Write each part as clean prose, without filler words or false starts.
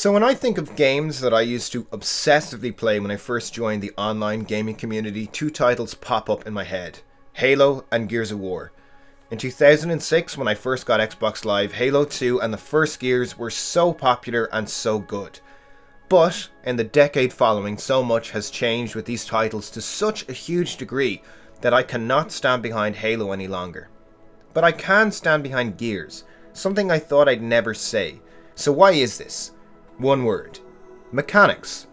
So when I think of games that I used to obsessively play when I first joined the online gaming community, two titles pop up in my head: Halo and Gears of War. In 2006, when I first got Xbox Live, Halo 2 and the first Gears were so popular and so good. But in the decade following, so much has changed with these titles to such a huge degree that I cannot stand behind Halo any longer. But I can stand behind Gears, something I thought I'd never say. So why is this? One word: mechanics.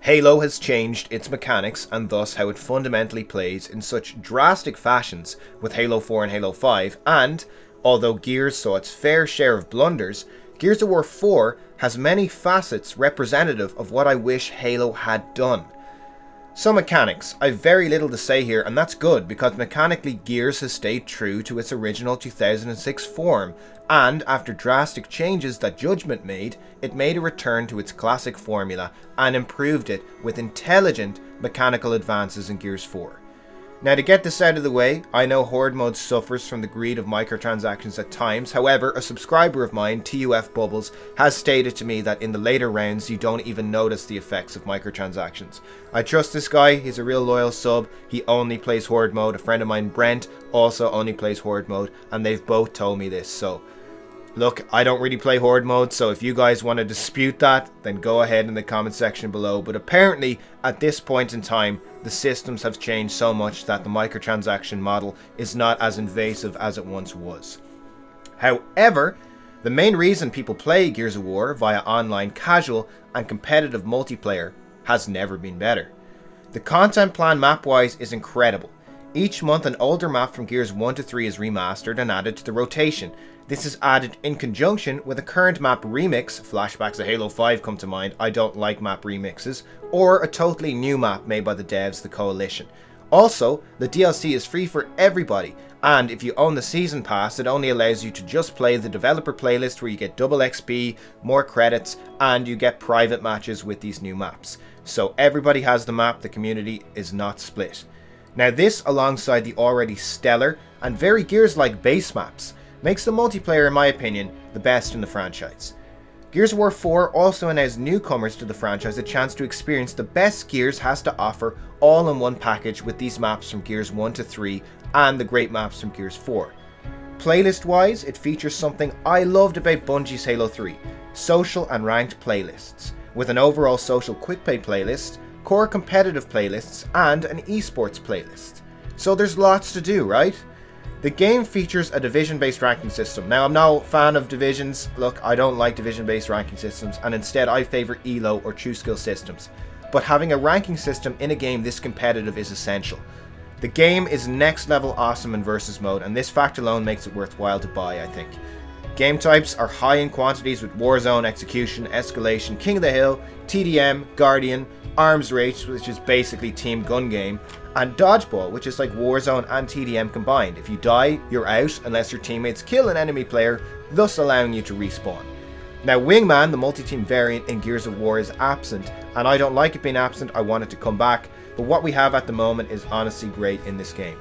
Halo has changed its mechanics and thus how it fundamentally plays in such drastic fashions with Halo 4 and Halo 5, and although Gears saw its fair share of blunders, Gears of War 4 has many facets representative of what I wish Halo had done. So mechanics, I've very little to say here, and that's good because mechanically Gears has stayed true to its original 2006 form, and after drastic changes that Judgment made, it made a return to its classic formula and improved it with intelligent mechanical advances in Gears 4. Now, to get this out of the way, I know Horde mode suffers from the greed of microtransactions at times. However, a subscriber of mine, TUF Bubbles, has stated to me that in the later rounds you don't even notice the effects of microtransactions. I trust this guy, he's a real loyal sub, he only plays Horde mode. A friend of mine, Brent, also only plays Horde mode, and they've both told me this. So look, I don't really play Horde mode, so if you guys want to dispute that, then go ahead in the comment section below. But apparently, at this point in time, the systems have changed so much that the microtransaction model is not as invasive as it once was. However, the main reason people play Gears of War via online casual and competitive multiplayer has never been better. The content plan map-wise is incredible. Each month an older map from Gears 1 to 3 is remastered and added to the rotation. This is added in conjunction with a current map remix, flashbacks of Halo 5 come to mind, I don't like map remixes, or a totally new map made by the devs, the Coalition. Also, the DLC is free for everybody, and if you own the Season Pass, it only allows you to just play the developer playlist where you get double XP, more credits, and you get private matches with these new maps. So everybody has the map, the community is not split. Now this, alongside the already stellar and very Gears-like base maps, makes the multiplayer, in my opinion, the best in the franchise. Gears of War 4 also allows newcomers to the franchise a chance to experience the best Gears has to offer all in one package with these maps from Gears 1 to 3 and the great maps from Gears 4. Playlist wise, it features something I loved about Bungie's Halo 3, social and ranked playlists, with an overall social quick play playlist, core competitive playlists, and an esports playlist. So there's lots to do, right? The game features a division-based ranking system. Now, I'm no fan of divisions. Look, I don't like division-based ranking systems, and instead I favour ELO or true skill systems. But having a ranking system in a game this competitive is essential. The game is next level awesome in versus mode, and this fact alone makes it worthwhile to buy, I think. Game types are high in quantities with Warzone, Execution, Escalation, King of the Hill, TDM, Guardian, Arms Race, which is basically team gun game, and Dodgeball, which is like Warzone and TDM combined. If you die, you're out unless your teammates kill an enemy player, thus allowing you to respawn. Now Wingman, the multi-team variant in Gears of War, is absent, and I don't like it being absent, I want it to come back, but what we have at the moment is honestly great in this game.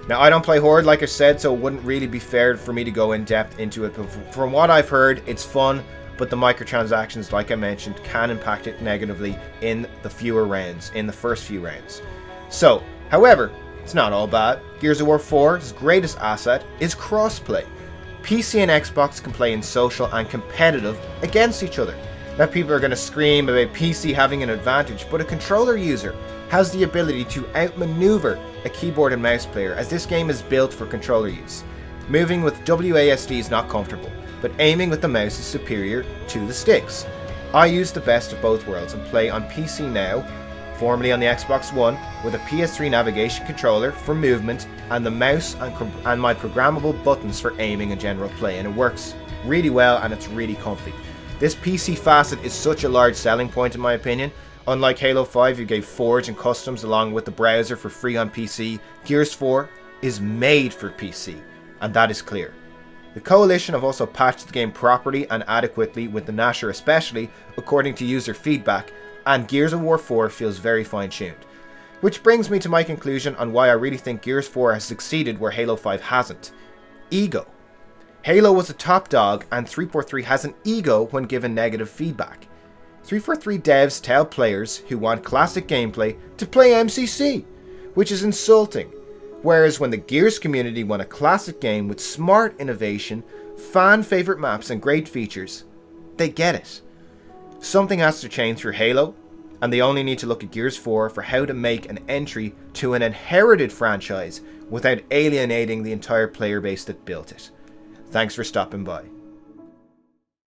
Now I don't play Horde like I said, so it wouldn't really be fair for me to go in depth into it, but from what I've heard, it's fun, but the microtransactions, like I mentioned, can impact it negatively in the first few rounds. So, however, it's not all bad. Gears of War 4's greatest asset is crossplay. PC and Xbox can play in social and competitive against each other. Now people are going to scream about PC having an advantage, but a controller user has the ability to outmaneuver a keyboard and mouse player, as this game is built for controller use. Moving with WASD is not comfortable, but aiming with the mouse is superior to the sticks. I use the best of both worlds and play on PC now, formerly on the Xbox One, with a PS3 navigation controller for movement and the mouse and my programmable buttons for aiming and general play, and it works really well and it's really comfy. This PC facet is such a large selling point in my opinion. Unlike Halo 5, you gave Forge and Customs along with the browser for free on PC, Gears 4 is made for PC, and that is clear. The Coalition have also patched the game properly and adequately, with the Nasher especially, according to user feedback, and Gears of War 4 feels very fine-tuned. Which brings me to my conclusion on why I really think Gears 4 has succeeded where Halo 5 hasn't. Ego. Halo was a top dog, and 343 has an ego when given negative feedback. 343 devs tell players who want classic gameplay to play MCC, which is insulting. Whereas when the Gears community want a classic game with smart innovation, fan favourite maps and great features, they get it. Something has to change for Halo, and they only need to look at Gears 4 for how to make an entry to an inherited franchise without alienating the entire player base that built it. Thanks for stopping by.